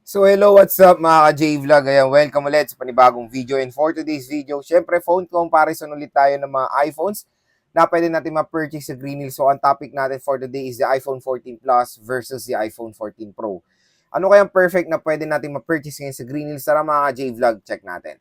So hello, what's up mga ka-J-Vlog? Ayan, welcome ulit sa panibagong video. And for today's video, syempre phone comparison ulit tayo ng mga iPhones na pwede natin ma-purchase sa greenhills. So ang topic natin for today is the iPhone 14 Plus versus the iPhone 14 Pro. Ano kayang perfect na pwede natin ma-purchase ngayon sa greenhills? Tara mga ka-J-Vlog, check natin.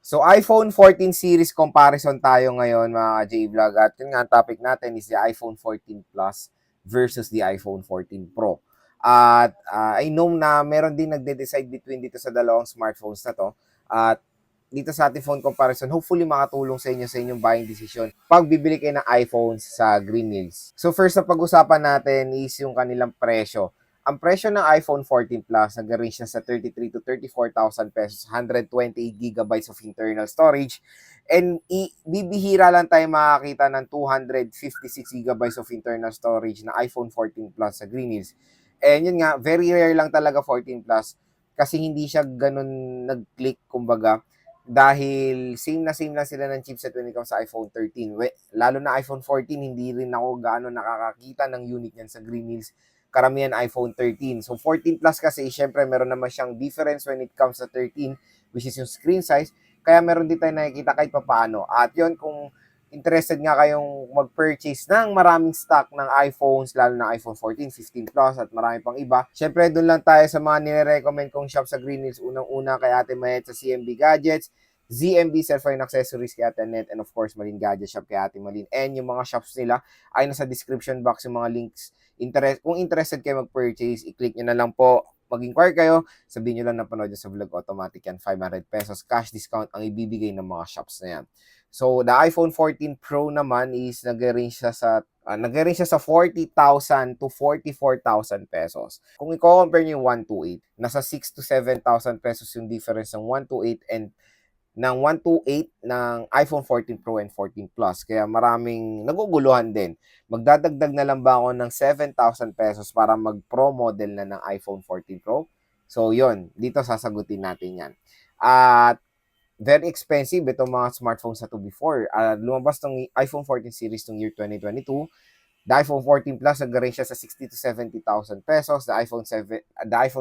So iPhone 14 series comparison tayo ngayon mga J-Vlog, at yun nga ang topic natin is the iPhone 14 Plus versus the iPhone 14 Pro. At I know na meron din nagde-decide between dito sa dalawang smartphones na to. At dito sa ating phone comparison, hopefully makatulong sa inyo sa inyong buying decision pag bibili kayo ng iPhones sa greenhills. So first na pag-usapan natin is yung kanilang presyo. Ang presyo ng iPhone 14 Plus nag-range na sa 33 to 34,000 pesos, 128 gigabytes of internal storage, and bibihira lang tayo makakita ng 256 gigabytes of internal storage na iPhone 14 Plus sa greenhills. And yun nga, very rare lang talaga 14 Plus kasi hindi siya ganun nag-click kumbaga, dahil same na sila ng chipset when it comes sa iPhone 13. Lalo na iPhone 14, hindi rin ako gaano nakakakita ng unit niyan sa greenhills, karamihan iPhone 13. So 14 Plus kasi, syempre meron naman siyang difference when it comes sa 13, which is yung screen size. Kaya meron din tayo nakikita kahit papaano. At yun, kung interested nga kayong mag-purchase ng maraming stock ng iPhones, lalo na iPhone 14, 15 Plus at marami pang iba, syempre doon lang tayo sa mga nire-recommend kong shop sa greenhills. Unang-una kay Ate Mayet sa CMB Gadgets, ZMB Cellphone Accessories kay Ate Net, and of course Malin Gadget Shop kay Ate Malin. And yung mga shops nila ay nasa description box, yung mga links. Kung interested kayo mag-purchase, i-click nyo na lang po, mag-inquire kayo, sabihin nyo lang na panood sa vlog, automatic yan, 500 pesos cash discount ang ibibigay ng mga shops na yan. So the iPhone 14 Pro naman is nag-range siya sa 40,000 to 44,000 pesos. Kung i-compare niyo yung 128, nasa 6 to 7,000 pesos yung difference ng 128 and ng 128 ng iPhone 14 Pro and 14 Plus. Kaya maraming naguguluhan din. Magdadagdag na lang ba ako ng 7,000 pesos para mag-Pro model na ng iPhone 14 Pro? So, yon, dito sasagutin natin yan. At very expensive itong mga smartphones na to before. Lumabas tong iPhone 14 series tong year 2022. The iPhone 14 Plus nag-range siya sa 60 to 70,000 pesos. The iPhone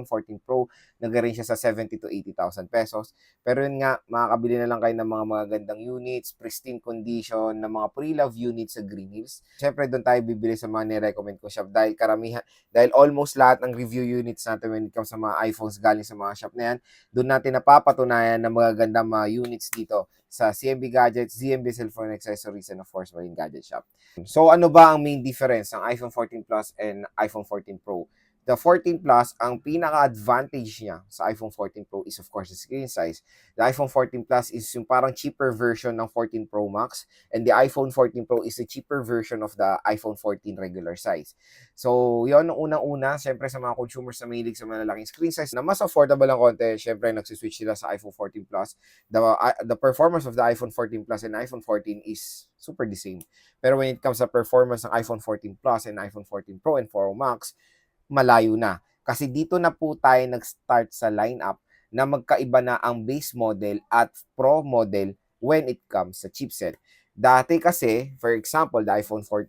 14 Pro nag-range siya sa 70 to 80,000 pesos. Pero yun nga, makakabili na lang kayo ng mga magagandang units, pristine condition, ng mga pre-love units sa greenhills. Siyempre, doon tayo bibili sa mga ni-recommend ko shop dahil almost lahat ng review units natin when it comes sa mga iPhones galing sa mga shop na yan, doon natin napapatunayan na magagandang mga units dito sa CMB Gadgets, ZMB Cellphone Accessories, and of course, Marine Gadget Shop. So ano ba ang main difference ng iPhone 14 Plus and iPhone 14 Pro? The 14 Plus, ang pinaka-advantage niya sa iPhone 14 Pro is of course the screen size. The iPhone 14 Plus is yung parang cheaper version ng 14 Pro Max, and the iPhone 14 Pro is the cheaper version of the iPhone 14 regular size. So yon, unang-una, syempre sa mga consumers na mahilig sa malalaking screen size na mas affordable ang konti, syempre nagsiswitch sila sa iPhone 14 Plus. The performance of the iPhone 14 Plus and iPhone 14 is super the same. Pero when it comes sa performance ng iPhone 14 Plus and iPhone 14 Pro and Pro Max, malayo na. Kasi dito na po tayo nag-start sa lineup na magkaiba na ang base model at Pro model when it comes sa chipset. Dati kasi, for example, the iPhone 13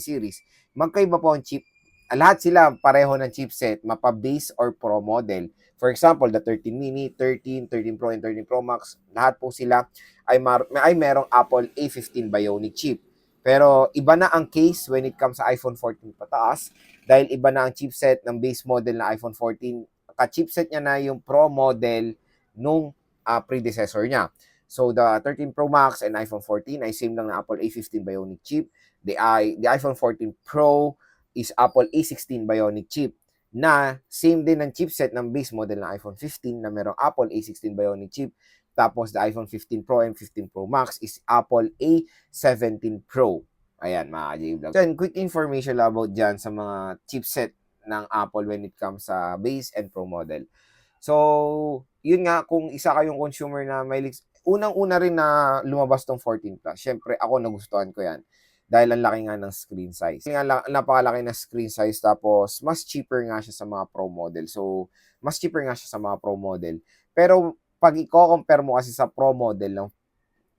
series, magkaiba po ang chip. Lahat sila pareho ng chipset, mapa-base or Pro model. For example, the 13 mini, 13, 13 Pro, and 13 Pro Max, lahat po sila ay merong Apple A15 Bionic chip. Pero iba na ang case when it comes sa iPhone 14 pataas, dahil iba na ang chipset ng base model na iPhone 14. Ka-chipset niya na yung Pro model nung predecessor niya. So the 13 Pro Max and iPhone 14 ay same lang na Apple A15 Bionic chip. The iPhone 14 Pro is Apple A16 Bionic chip, na same din ng chipset ng base model ng iPhone 15 na merong Apple A16 Bionic chip. Tapos, the iPhone 15 Pro and 15 Pro Max is Apple A17 Pro. Ayan, mga ka-J-Vlog. So, quick information about dyan sa mga chipset ng Apple when it comes sa base and Pro model. So, yun nga, kung isa kayong consumer na may unang-una rin na lumabas tong 14 Plus, syempre, ako nagustuhan ko yan. dahil ang laki nga ng screen size. Napakalaki ng screen size, tapos mas cheaper nga siya sa mga Pro model. So, mas cheaper nga siya sa mga Pro model. Pero, pag i-compare mo kasi sa Pro model, no?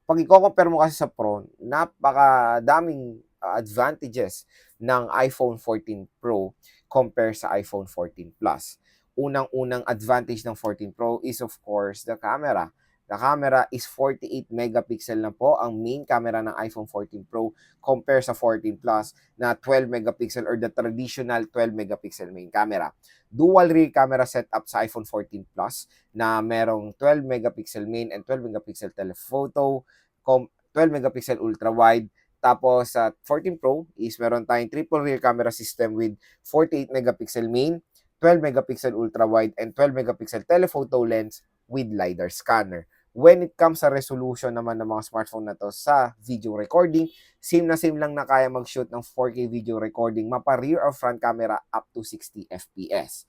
Pag i-compare mo kasi sa Pro, napakadaming advantages ng iPhone 14 Pro compare sa iPhone 14 Plus. Unang-unang advantage ng 14 Pro is of course the camera. The camera is 48 megapixel na po ang main camera ng iPhone 14 Pro compare sa 14 Plus na 12 megapixel or the traditional 12 megapixel main camera. Dual rear camera setup sa iPhone 14 Plus na merong 12 megapixel main and 12 megapixel telephoto, 12 megapixel ultra wide. Tapos sa 14 Pro is meron tayong triple rear camera system with 48 megapixel main, 12 megapixel ultra wide, and 12 megapixel telephoto lens with LiDAR scanner. When it comes sa resolution naman ng mga smartphone na to sa video recording, same na same lang na kaya mag-shoot ng 4K video recording, mapa rear or front camera up to 60 FPS.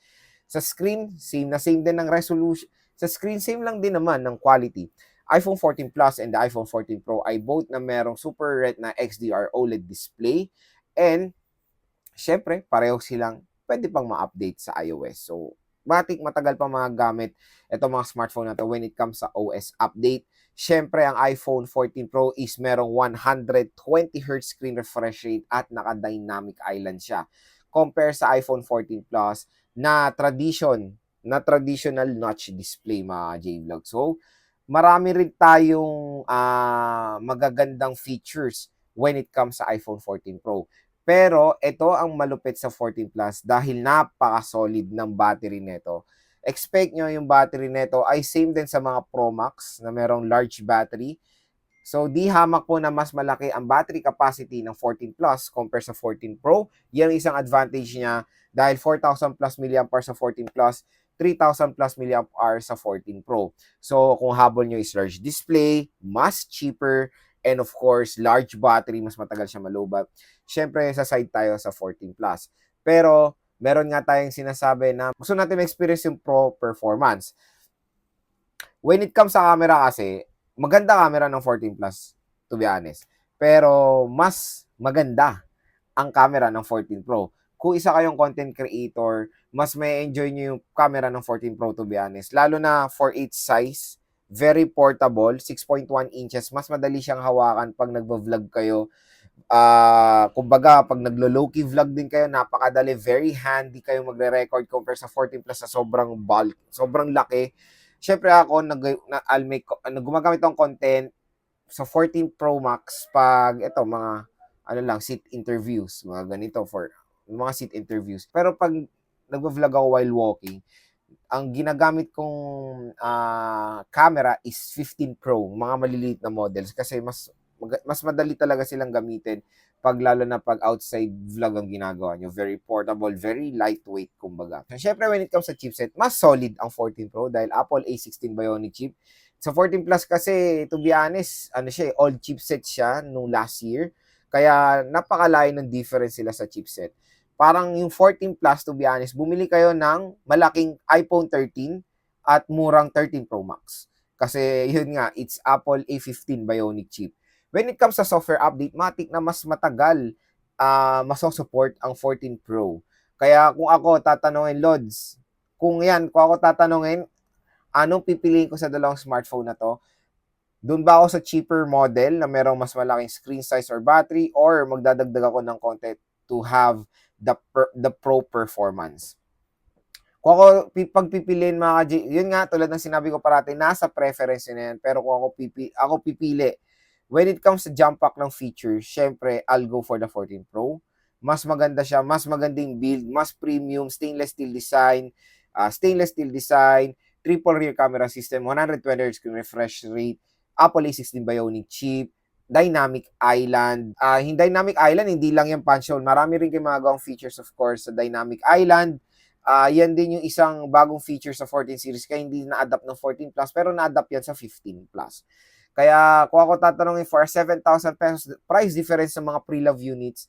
Sa screen, same na same din ng resolution. Sa screen, same lang din naman ng quality. iPhone 14 Plus and the iPhone 14 Pro ay both na merong Super Retina XDR OLED display, and syempre, pareho silang pwede pang ma-update sa iOS. So, matagal pa magagamit itong mga smartphone na to when it comes sa OS update. Syempre, ang iPhone 14 Pro is merong 120Hz screen refresh rate at naka-dynamic island siya. Compare sa iPhone 14 Plus na traditional notch display, mga J-Vlog. So, marami rin tayong magagandang features when it comes sa iPhone 14 Pro. Pero ito ang malupit sa 14 Plus dahil napaka-solid ng battery nito. Expect nyo yung battery nito ay same din sa mga Pro Max na merong large battery. So, di hamak po na mas malaki ang battery capacity ng 14 Plus compare sa 14 Pro. Yan ang isang advantage niya dahil 4,000 plus mAh sa 14 Plus, 3,000 plus mAh sa 14 Pro. So, kung habol nyo is large display, mas cheaper, and of course, large battery, mas matagal siya malubat. Siyempre, sa side tayo sa 14 Plus. Pero, meron nga tayong sinasabi na gusto natin ma-experience yung Pro performance. When it comes sa camera kasi, maganda camera ng 14 Plus, to be honest. Pero, mas maganda ang camera ng 14 Pro. Kung isa kayong content creator, mas may enjoy nyo yung camera ng 14 Pro, to be honest. Lalo na 4.8 size, very portable, 6.1 inches, mas madali siyang hawakan pag nagvo-vlog kayo. Kumbaga, pag naglo-low-key vlog din kayo, napakadali, very handy kayo magre-record compare sa 14 Plus na sobrang bulk, sobrang laki. Siyempre ako, gumagamit ng content sa 14 Pro Max pag ito, mga seat interviews, mga ganito for mga seat interviews. Pero pag nagvo-vlog ako while walking, ang ginagamit kong camera is 15 Pro, mga maliliit na models kasi mas madali talaga silang gamitin pag lalo na pag outside vlog ang ginagawa nyo. Very portable, very lightweight kumbaga. Syempre when it comes sa chipset, mas solid ang 14 Pro dahil Apple A16 Bionic chip. Sa 14 Plus kasi, to be honest, old chipset siya nung last year. Kaya napakalayo ng difference sila sa chipset. Parang yung 14 Plus, to be honest, bumili kayo ng malaking iPhone 13 at murang 13 Pro Max. Kasi yun nga, it's Apple A15 Bionic chip. When it comes sa software update, matik na mas matagal masosupport ang 14 Pro. Kaya kung ako tatanungin, Lods, kung ako tatanungin, anong pipiliin ko sa dalawang smartphone na to? Doon ba ako sa cheaper model na merong mas malaking screen size or battery, or magdadagdag ako ng content to have the Pro performance? Kung ako pagpipiliin yun nga, tulad ng sinabi ko parati, nasa preference na yan. Pero kung ako pipili, when it comes sa jump pack ng features, syempre, I'll go for the 14 Pro. Mas maganda siya, mas magandang build, mas premium, stainless steel design, triple rear camera system, 120Hz screen refresh rate, Apple A16 Bionic chip, dynamic island. Yung dynamic island, hindi lang yung punch hole. Marami rin kayong magagawang features, of course, sa dynamic island. Yan din yung isang bagong feature sa 14 series, kaya hindi na-adapt ng 14 Plus, pero na-adapt yan sa 15 Plus. Kaya kung ako tatanungin for 7,000 pesos price difference sa mga pre-love units,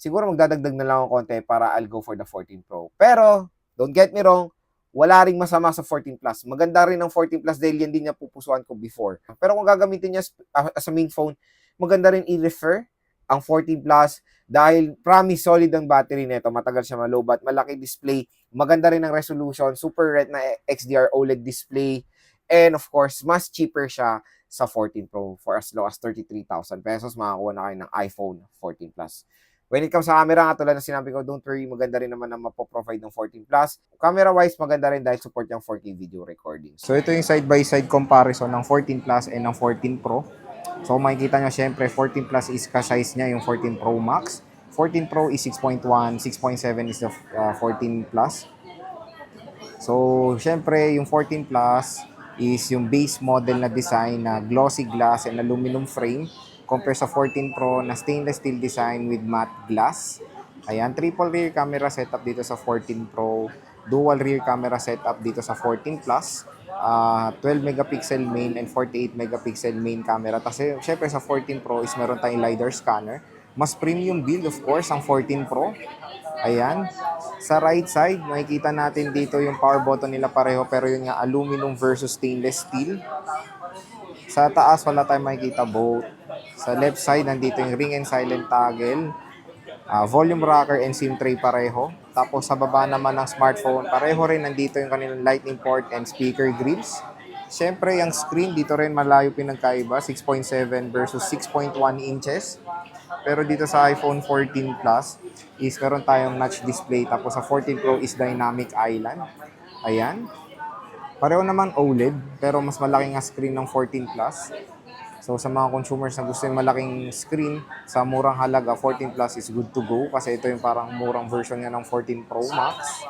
siguro magdadagdag na lang ako konti para I'll go for the 14 Pro. Pero, don't get me wrong, wala ring masama sa 14 Plus. Maganda rin ang 14 Plus dahil yan din niya pupusuan ko before. Pero kung gagamitin niya as a main phone, maganda rin i-refer ang 14 Plus, dahil promise solid ang battery nito, matagal siya malobat, malaki display, maganda rin ang resolution, Super Retina XDR OLED display, and of course, mas cheaper siya sa 14 Pro for as low as 33,000 pesos, makakuha na kayo ng iPhone 14 Plus. When it comes sa camera, tulad na sinabi ko, don't worry, maganda rin naman ang mapoprovide ng 14 Plus. Camera-wise, maganda rin dahil support yung 4K video recording. So, ito yung side-by-side comparison ng 14 Plus and ng 14 Pro. So, makikita nyo, syempre, 14 Plus is ka-size niya yung 14 Pro Max. 14 Pro is 6.1, 6.7 is the 14 Plus. So, syempre, yung 14 Plus is yung base model na design na glossy glass and aluminum frame compare sa 14 Pro na stainless steel design with matte glass. Ayan, triple rear camera setup dito sa 14 Pro, dual rear camera setup dito sa 14 Plus, 12 megapixel main and 48 megapixel main camera. Kasi syempre sa 14 Pro is meron tayong LiDAR scanner. Mas premium build of course ang 14 Pro. Ayan. Sa right side, makikita natin dito yung power button nila pareho pero yun nga aluminum versus stainless steel. Sa taas wala tayong makikita both. Sa left side, nandito yung ring and silent toggle. Volume rocker and SIM tray pareho. Tapos sa baba naman ng smartphone, pareho rin nandito yung kanilang lightning port and speaker grills. Siyempre, yung screen dito rin malayo pinagkaiba, 6.7 versus 6.1 inches. Pero dito sa iPhone 14 Plus is meron tayong notch display. Tapos sa 14 Pro is dynamic island. Ayan. Pareho naman OLED, pero mas malaki nga screen ng 14 Plus. So sa mga consumers na gusto yung malaking screen sa murang halaga, 14 Plus is good to go kasi ito yung parang murang version niya ng 14 Pro Max.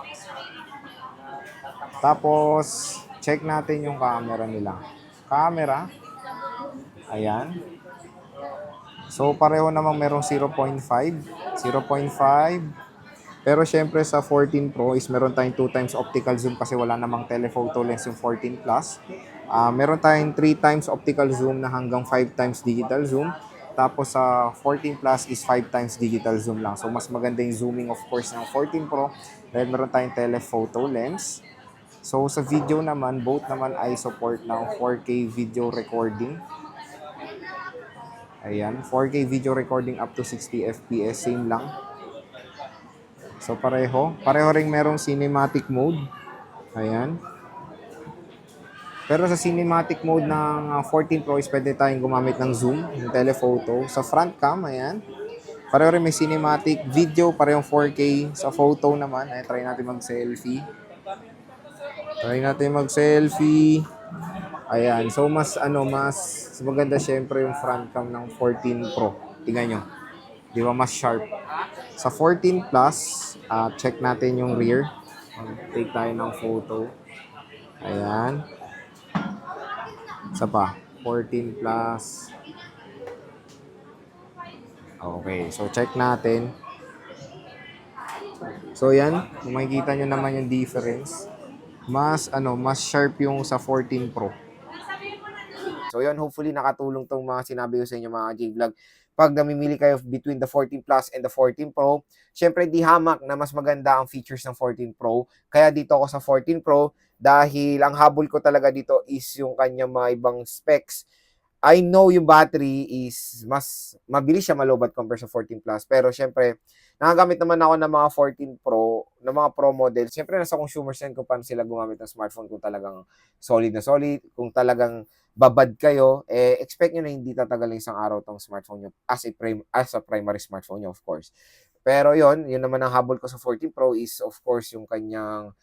Tapos check natin yung camera nila. Camera. Ayan. So pareho namang merong 0.5. Pero syempre sa 14 Pro is meron tayong 2 times optical zoom kasi wala namang telephoto lens yung 14 Plus. Meron tayong 3 times optical zoom na hanggang 5 times digital zoom. Tapos sa 14 Plus is 5 times digital zoom lang. So mas maganda yung zooming of course ng 14 Pro dahil meron tayong telephoto lens. So sa video naman, both naman ay support ng 4K video recording. Ayan, 4K video recording up to 60 FPS, same lang. So pareho ring merong cinematic mode. Ayan. Pero sa cinematic mode ng 14 Pro is pwede tayong gumamit ng zoom, yung telephoto. Sa front cam, ayan. Pareho rin may cinematic video, parehong 4K. Sa photo naman, ay try natin mag-selfie. Ayan. So mas maganda syempre yung front cam ng 14 Pro. Tingnan nyo. Di ba mas sharp? Sa 14 Plus, check natin yung rear. Take tayo ng photo. Ayan. Isa pa. 14 Plus. Okay. So, check natin. So, yan. Kung makikita nyo naman yung difference. Mas sharp yung sa 14 Pro. So, yun. Hopefully, nakatulong tong mga sinabi ko sa inyo mga J-Vlog. Pag namimili kayo between the 14 Plus and the 14 Pro, syempre di hamak na mas maganda ang features ng 14 Pro. Kaya dito ako sa 14 Pro dahil ang habol ko talaga dito is yung kanyang mga ibang specs. I know yung battery is mas mabilis siya malobat compare sa 14 Plus. Pero syempre, nakagamit naman ako ng mga 14 Pro, ng mga Pro model. Syempre, nasa consumer end kung paano sila gumamit ng smartphone. Kung talagang solid na solid, kung talagang babad kayo, expect nyo na hindi tatagal ng isang araw tong smartphone nyo as a primary smartphone nyo, of course. Pero yun naman ang habol ko sa 14 Pro is, of course, yung kanyang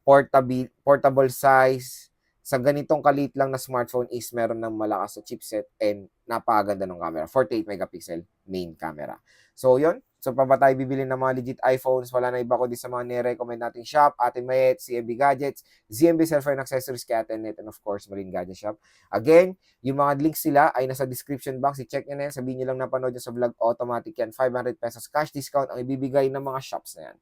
portable size. Sa ganitong kaliit lang na smartphone is meron ng malakas na chipset and napakaganda ng camera. 48 megapixel main camera. So, yun. So, pa ba tayo bibili ng mga legit iPhones? Wala na iba ko din sa mga nire-recommend nating shop. Atin Mayet, CMB Gadgets, ZMB Cellphone Accessories, kay Atin Net, and of course, Marine Gadget Shop. Again, yung mga links sila ay nasa description box. I-check nyo na yan. Sabihin nyo lang napanood nyo sa vlog. Automatic yan. 500 pesos cash discount ang ibibigay ng mga shops na yan.